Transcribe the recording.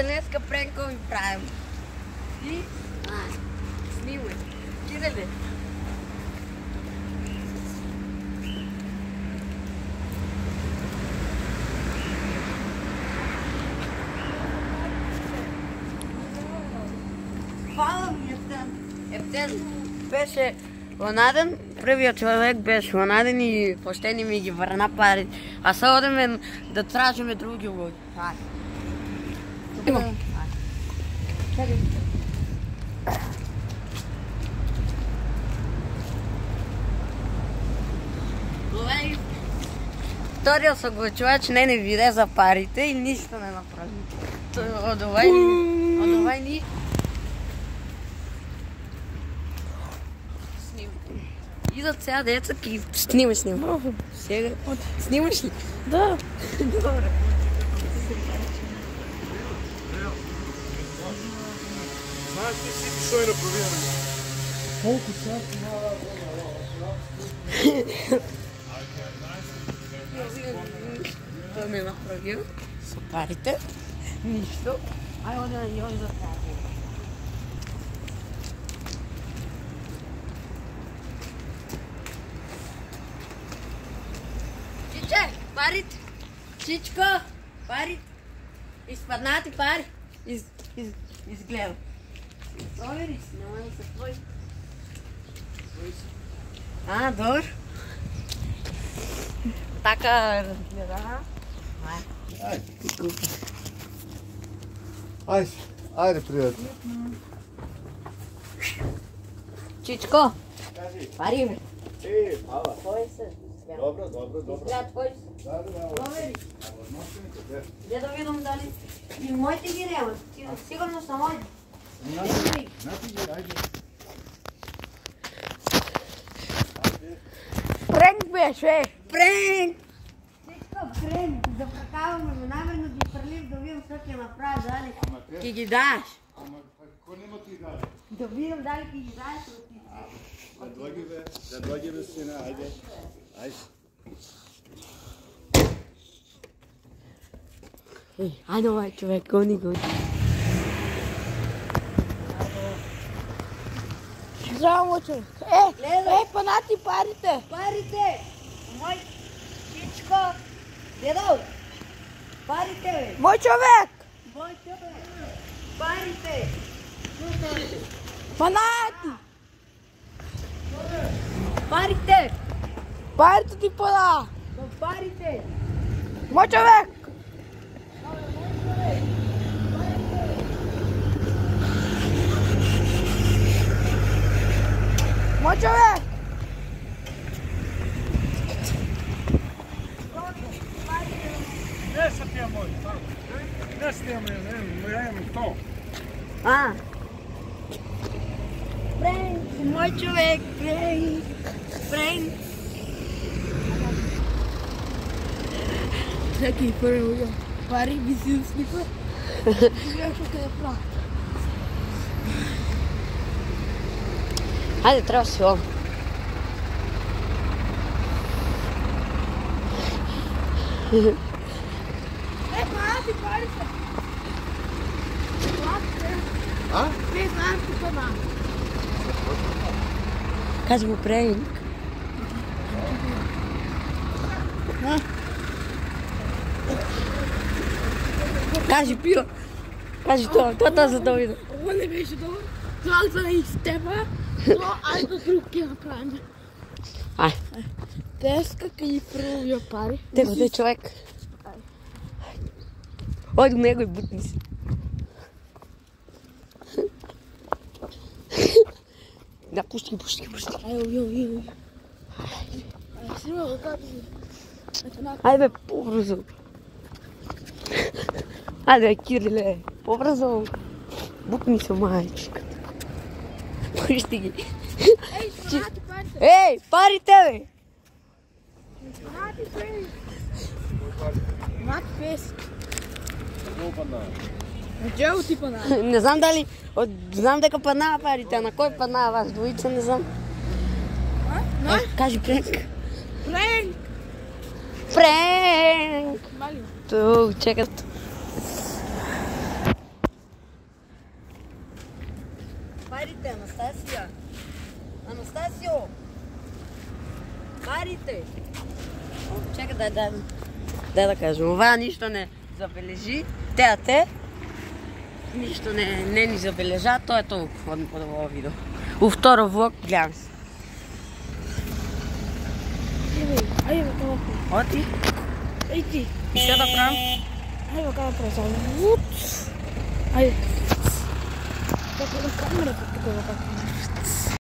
днеска пренко ви правим. И... снимай. Кириле. Хвала ми Ептен беше ланаден, првиот човек беше ланаден и поштени ми ги врна пари. А сега одеме да тражиме други луѓе. Има. Вториот согласувач не виде за парите и нищо не направи. Од овај ни... Идат сега деца ки снимаш. Сега снимаш ли? Да. Добре. Знаеш ли си що е направено? Колко са? Той ми е направил с парите. Нищо. Айде да йон за тази. Чиче, парите! Чичко, парите! Изпаднати пари! Изгледам. Довери си, няма да са твои. Добър. Така разгледа. Айде, приятел. Чичко, пари ме. Пава. Твои са. Добро. Изгледа твои са. Да. Довери. Де да видам дали и моите ги нямат. Сигурно са моите. Айде. Пренк беше! Пренк! Чичко, пренк. Запракаваме ме, намерно ги фърлив да видим какво ќе направя дали. Ки ги даш. Ама, какво нема ти даде? Да видим дали ки ги даш. Да дојде бе, сина, айде. Айде, овај човек, гони. Здраво, човек. Панати парите! Парите! Мой Чичко! Дедо! Парите, бе! Мой човек! Мой човек! Парите! Панати! Парите! Парите ти пада! Парите! Мой човек! Мой човек! Не са тия мои. Не са тия мои, не то. Пренк! Мой човек! Пренк! Пренк! Чакай, първо. Пари би си снипа. Гледаш къде правя. Хайде, трябва да си лом. Панати парите! Не знам ти пана. Кажи му пренк. Кажи пио. Кажи това за да видя. Това не беше добър. Това за да изтепа. Това айде друг ке направим. Ай. Теска ке ни проловя пари. Те човек. Ой, до него и бутни си. Да, пусти. Айде, снима го как си. Айде бе, по-бързо. Айде бе, Кириле, по-бързо. Бутни се, майчика. Пусти ги. Ей, панати парите! Ей, парите бе! Панати парите! Панати пес. Джел ти пана. Не знам дали, знам дека паднава парите, а на кой паднава вас двоица, не знам. Кажи пренк. Пренк! Пренк! Мали. Ту, чекат. Анастасия! Анастасио! Марите! Чакай, дай да кажем. Това нищо не забележи. Те нищо не ни забележа. То е толкова по това видео. У второ влог гледам се. Айде, това. Оти. Ей ти. И ще да правим? Айде, как да правим? Айде. Така да камерата тук да как.